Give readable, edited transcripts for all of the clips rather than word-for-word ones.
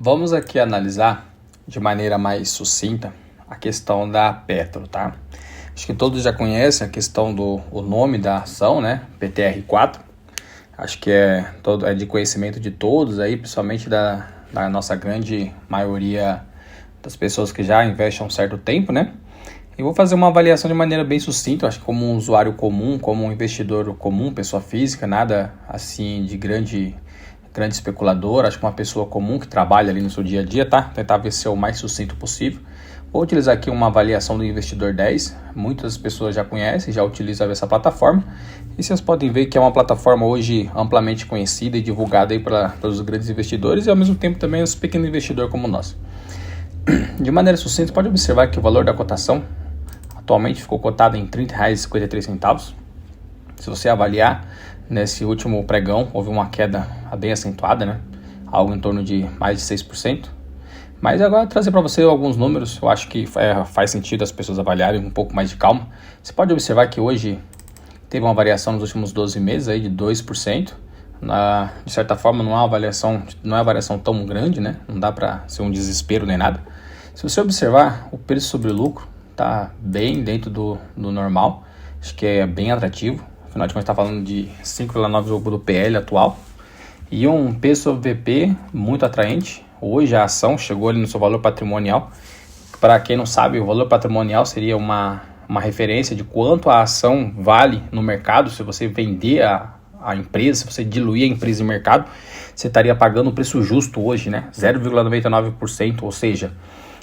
Vamos aqui analisar de maneira mais sucinta a questão da Petro, tá? Acho que todos já conhecem a questão o nome da ação, né? PTR4. Acho que é de conhecimento de todos aí, principalmente da nossa grande maioria das pessoas que já investem há um certo tempo, né? Eu vou fazer uma avaliação de maneira bem sucinta, acho que como um usuário comum, como um investidor comum, pessoa física, nada assim de grande especulador, acho que uma pessoa comum que trabalha ali no seu dia a dia, tá? Tentar ver ser o mais sucinto possível. Vou utilizar aqui uma avaliação do Investidor 10, muitas pessoas já conhecem, já utilizam essa plataforma, e vocês podem ver que é uma plataforma hoje amplamente conhecida e divulgada aí pelos grandes investidores e ao mesmo tempo também os pequenos investidores como nós. De maneira sucinta, você pode observar que o valor da cotação atualmente ficou cotado em R$ 30,53. Se você avaliar, nesse último pregão houve uma queda bem acentuada, né? Algo em torno de mais de 6%. Mas agora trazer para você alguns números, eu acho que faz sentido as pessoas avaliarem um pouco mais de calma. Você pode observar que hoje teve uma variação nos últimos 12 meses aí de 2%. De certa forma não é uma variação tão grande, né? Não dá para ser um desespero nem nada. Se você observar, o preço sobre lucro está bem dentro do normal, acho que é bem atrativo. Afinal de contas, está falando de 5,9 do PL atual e um P sobre VP muito atraente. Hoje a ação chegou ali no seu valor patrimonial. Para quem não sabe, o valor patrimonial seria uma referência de quanto a ação vale no mercado. Se você vender a empresa, se você diluir a empresa em mercado, você estaria pagando o preço justo hoje, né? 0,99%, ou seja,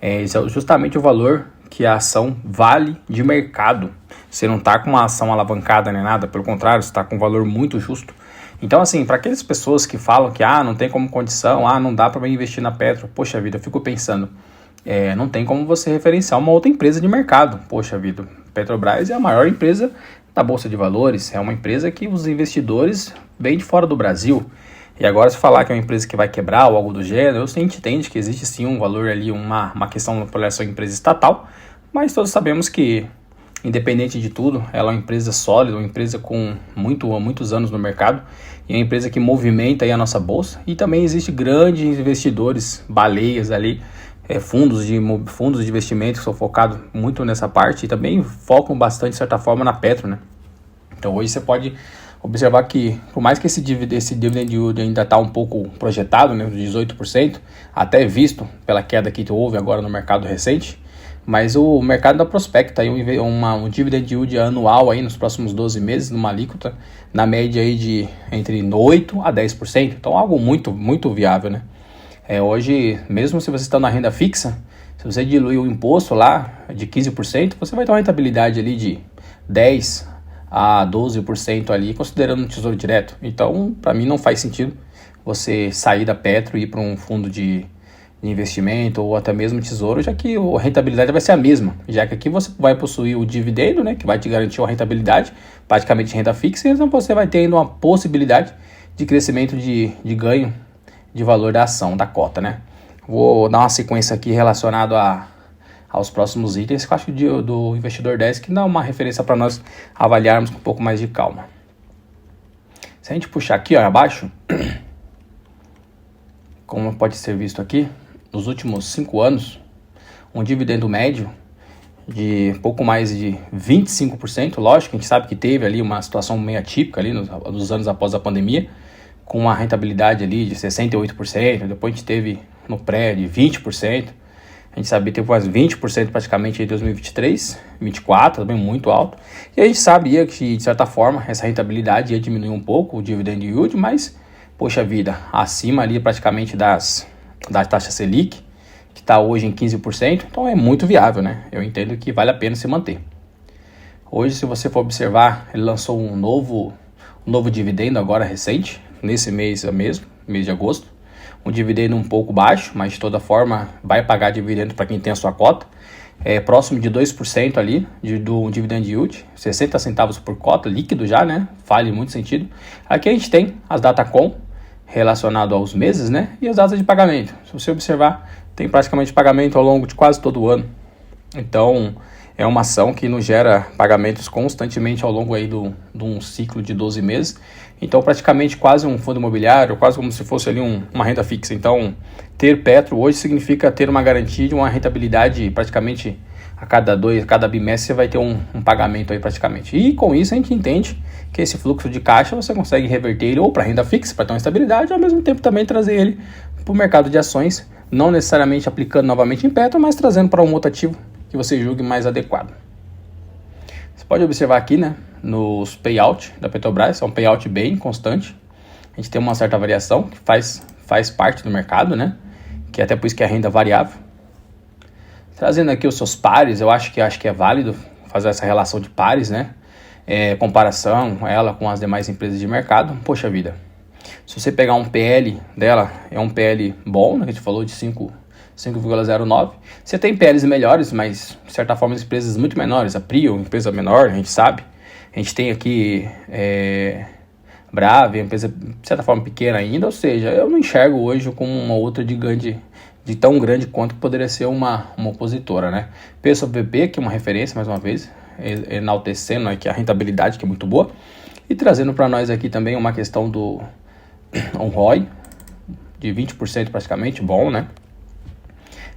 é justamente o valor que a ação vale de mercado. Você não está com uma ação alavancada nem nada, pelo contrário, você está com um valor muito justo. Então, assim, para aquelas pessoas que falam que não tem como condição, não dá para investir na Petro, poxa vida, eu fico pensando, não tem como você referenciar uma outra empresa de mercado. Poxa vida, Petrobras é a maior empresa da Bolsa de Valores, é uma empresa que os investidores vêm de fora do Brasil. E agora, se falar que é uma empresa que vai quebrar ou algo do gênero, a gente entende que existe sim um valor ali, uma questão por essa empresa estatal, mas todos sabemos que, independente de tudo, ela é uma empresa sólida, uma empresa com muitos anos no mercado, e é uma empresa que movimenta aí a nossa bolsa, e também existe grandes investidores, baleias ali, fundos de investimento que são focados muito nessa parte, e também focam bastante, de certa forma, na Petro, né? Então hoje você pode observar que, por mais que esse dividend yield ainda está um pouco projetado, né, de 18%, até visto pela queda que houve agora no mercado recente, mas o mercado da prospecta aí um dividend yield anual aí nos próximos 12 meses, numa alíquota, na média aí de entre 8% a 10%. Então algo muito, muito viável, né? Hoje, mesmo se você está na renda fixa, se você diluir o imposto lá de 15%, você vai ter uma rentabilidade ali de 10% a 12% ali, considerando um tesouro direto. Então, para mim não faz sentido você sair da Petro e ir para um fundo de investimento ou até mesmo tesouro, já que a rentabilidade vai ser a mesma, já que aqui você vai possuir o dividendo, né, que vai te garantir uma rentabilidade, praticamente renda fixa, e então você vai ter ainda uma possibilidade de crescimento de ganho de valor da ação, da cota, né. Vou dar uma sequência aqui relacionado aos próximos itens, que eu acho do Investidor 10, que dá uma referência para nós avaliarmos com um pouco mais de calma. Se a gente puxar aqui abaixo, como pode ser visto aqui, nos últimos 5 anos, um dividendo médio de pouco mais de 25%, lógico, a gente sabe que teve ali uma situação meio atípica ali nos anos após a pandemia, com uma rentabilidade ali de 68%, depois a gente teve no pré de 20%, a gente sabe que teve quase 20% praticamente em 2023, 2024, também muito alto. E a gente sabia que, de certa forma, essa rentabilidade ia diminuir um pouco, o dividend yield, mas, poxa vida, acima ali praticamente da taxa Selic, que está hoje em 15%, então é muito viável, né? Eu entendo que vale a pena se manter. Hoje, se você for observar, ele lançou um novo dividendo agora recente, nesse mês mesmo, mês de agosto. Um dividendo um pouco baixo, mas de toda forma vai pagar dividendo para quem tem a sua cota. Próximo de 2% ali do dividend yield, 60 centavos por cota, líquido já, né? Faz muito sentido. Aqui a gente tem as Datacom relacionado aos meses, né? E as datas de pagamento. Se você observar, tem praticamente pagamento ao longo de quase todo o ano. Então, é uma ação que nos gera pagamentos constantemente ao longo aí de um ciclo de 12 meses. Então, praticamente quase um fundo imobiliário, quase como se fosse ali uma renda fixa. Então, ter Petro hoje significa ter uma garantia de uma rentabilidade praticamente a cada bimestre você vai ter um pagamento aí praticamente. E com isso a gente entende que esse fluxo de caixa você consegue reverter ele ou para renda fixa, para ter uma estabilidade, e ao mesmo tempo também trazer ele para o mercado de ações, não necessariamente aplicando novamente em Petro, mas trazendo para um outro ativo que você julgue mais adequado. Você pode observar aqui, né, nos payout da Petrobras, é um payout bem constante. A gente tem uma certa variação que faz parte do mercado, né, que é até por isso que é a renda variável. Trazendo aqui os seus pares, eu acho que é válido fazer essa relação de pares, né? Comparação ela com as demais empresas de mercado. Poxa vida, se você pegar um PL dela, é um PL bom, né, que a gente falou de 5,09. Você tem PLs melhores, mas de certa forma as empresas muito menores, a Prio, empresa menor, a gente sabe. A gente tem aqui Brava, empresa de certa forma pequena ainda, ou seja, eu não enxergo hoje como uma outra de tão grande quanto poderia ser uma opositora, né? PSOVP, que é uma referência, mais uma vez, enaltecendo aqui a rentabilidade, que é muito boa, e trazendo para nós aqui também uma questão do um ROI de 20% praticamente, bom, né?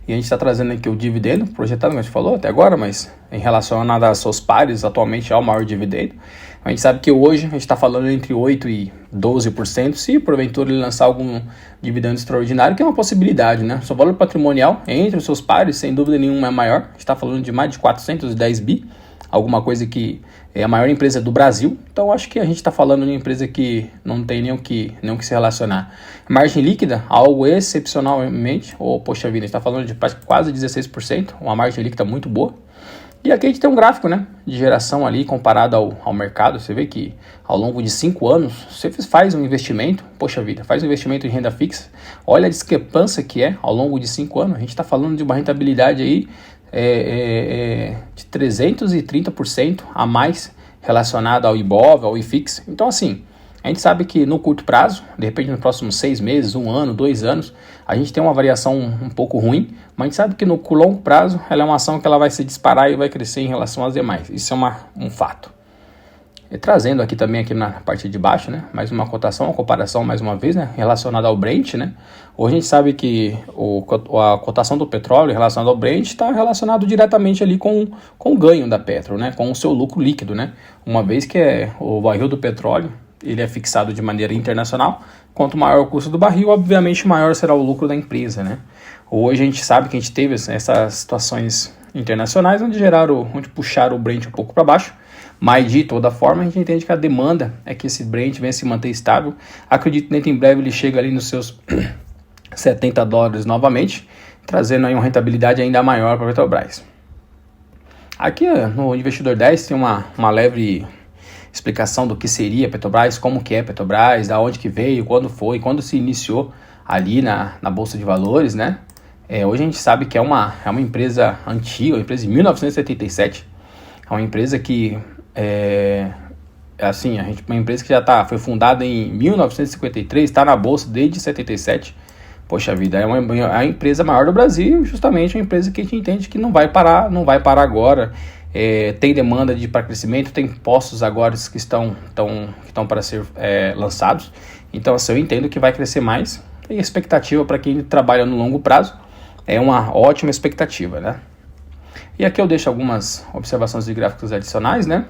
E a gente está trazendo aqui o dividendo projetado, como a gente falou até agora, mas em relação a seus pares, atualmente é o maior dividendo. A gente sabe que hoje a gente está falando entre 8% e 12%, se porventura ele lançar algum dividendo extraordinário, que é uma possibilidade, né? Seu valor patrimonial entre os seus pares, sem dúvida nenhuma, é maior. A gente está falando de mais de 410 bi, alguma coisa que é a maior empresa do Brasil. Então, acho que a gente está falando de uma empresa que não tem nem o que se relacionar. Margem líquida, algo excepcionalmente, poxa vida, a gente está falando de quase 16%, uma margem líquida muito boa. E aqui a gente tem um gráfico, né, de geração ali comparado ao mercado. Você vê que ao longo de 5 anos, você faz um investimento, poxa vida, faz um investimento em renda fixa. Olha a discrepância que é ao longo de 5 anos. A gente está falando de uma rentabilidade aí de 330% a mais relacionada ao IBOV, ao IFIX. Então, assim, a gente sabe que no curto prazo, de repente nos próximos 6 meses, 1 ano, 2 anos, a gente tem uma variação um pouco ruim, mas a gente sabe que no longo prazo ela é uma ação que ela vai se disparar e vai crescer em relação às demais. Isso é um fato. E trazendo aqui também aqui na parte de baixo, né, mais uma cotação, uma comparação mais uma vez, né, relacionada ao Brent, né. Hoje a gente sabe que a cotação do petróleo relacionada ao Brent está relacionado diretamente ali com o ganho da Petro, né, com o seu lucro líquido, né, uma vez que o barril do petróleo ele é fixado de maneira internacional. Quanto maior o custo do barril, obviamente maior será o lucro da empresa, né? Hoje a gente sabe que a gente teve essas situações internacionais onde puxaram o Brent um pouco para baixo, mas de toda forma a gente entende que a demanda é que esse Brent venha se manter estável. Acredito que dentro em breve ele chega ali nos seus $70 novamente, trazendo aí uma rentabilidade ainda maior para a Petrobras. Aqui no Investidor 10 tem uma leve explicação do que seria a Petrobras, como que é a Petrobras, da onde que veio, quando foi, quando se iniciou ali na Bolsa de Valores, né? Hoje a gente sabe que é uma empresa antiga, uma empresa de 1977, é uma empresa que uma empresa que foi fundada em 1953, está na Bolsa desde 77. Poxa vida, é a empresa maior do Brasil, justamente uma empresa que a gente entende que não vai parar agora. Tem demanda para crescimento, tem postos agora que estão para ser lançados. Então, assim, eu entendo que vai crescer mais. E a expectativa para quem trabalha no longo prazo é uma ótima expectativa, né? E aqui eu deixo algumas observações de gráficos adicionais, né?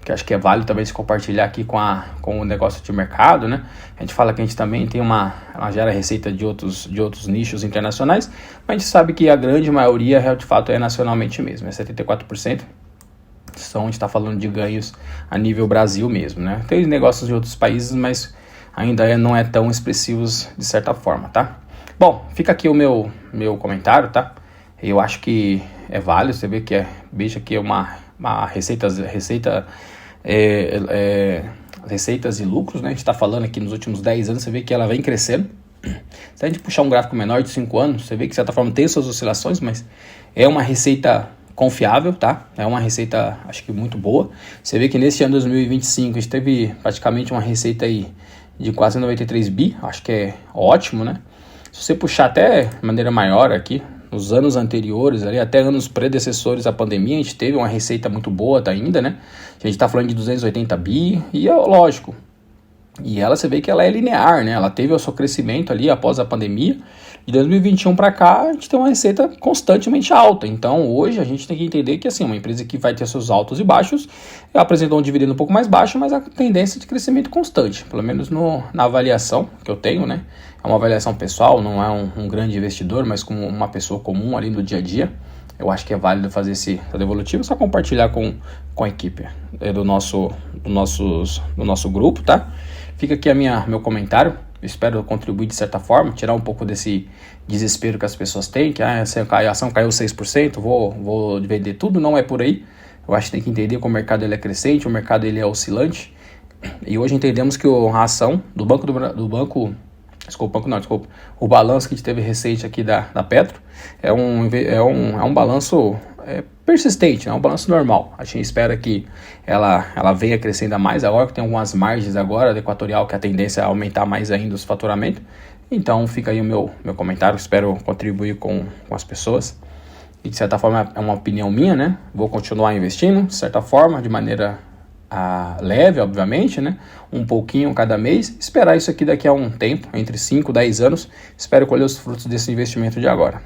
Que acho que é válido também se compartilhar aqui com o negócio de mercado, né? A gente fala que a gente também tem ela gera receita de outros nichos internacionais, mas a gente sabe que a grande maioria, de fato, é nacionalmente mesmo, 74%. A gente está falando de ganhos a nível Brasil mesmo, né? Tem negócios de outros países, mas ainda não é tão expressivos de certa forma, tá? Bom, fica aqui o meu comentário, tá? Eu acho que é válido, você vê que veja que é uma receitas e lucros, né? A gente está falando aqui nos últimos 10 anos, você vê que ela vem crescendo. Se a gente puxar um gráfico menor de 5 anos, você vê que de certa forma tem suas oscilações, mas é uma receita confiável, tá? É uma receita, acho que muito boa. Você vê que nesse ano 2025 a gente teve praticamente uma receita aí de quase 93 bi, acho que é ótimo, né? Se você puxar até de maneira maior aqui, nos anos anteriores, ali, até anos predecessores à pandemia, a gente teve uma receita muito boa ainda, né? A gente está falando de 280 bi, e lógico, E ela, você vê que ela é linear, né? Ela teve o seu crescimento ali após a pandemia. De 2021 para cá, a gente tem uma receita constantemente alta. Então, hoje, a gente tem que entender que, assim, uma empresa que vai ter seus altos e baixos, apresentou um dividendo um pouco mais baixo, mas a tendência de crescimento constante. Pelo menos na avaliação que eu tenho, né? É uma avaliação pessoal, não é um grande investidor, mas como uma pessoa comum ali no dia a dia. Eu acho que é válido fazer esse devolutivo, só compartilhar com a equipe do nosso grupo, tá? Fica aqui meu comentário. Eu espero contribuir de certa forma, tirar um pouco desse desespero que as pessoas têm, que a ação caiu 6%, vou vender tudo. Não é por aí. Eu acho que tem que entender que o mercado ele é crescente, o mercado ele é oscilante. E hoje entendemos que a ação do banco, o balanço que a gente teve recente aqui da Petro é um balanço persistente, é um balanço normal. A gente espera que ela venha crescer ainda mais agora, que tem algumas margens agora da Equatorial, que a tendência é aumentar mais ainda os faturamentos. Então fica aí o meu comentário, espero contribuir com as pessoas. E de certa forma é uma opinião minha, né? Vou continuar investindo, de certa forma, de maneira leve, obviamente, né? Um pouquinho cada mês. Esperar isso aqui daqui a um tempo, entre 5 e 10 anos. Espero colher os frutos desse investimento de agora.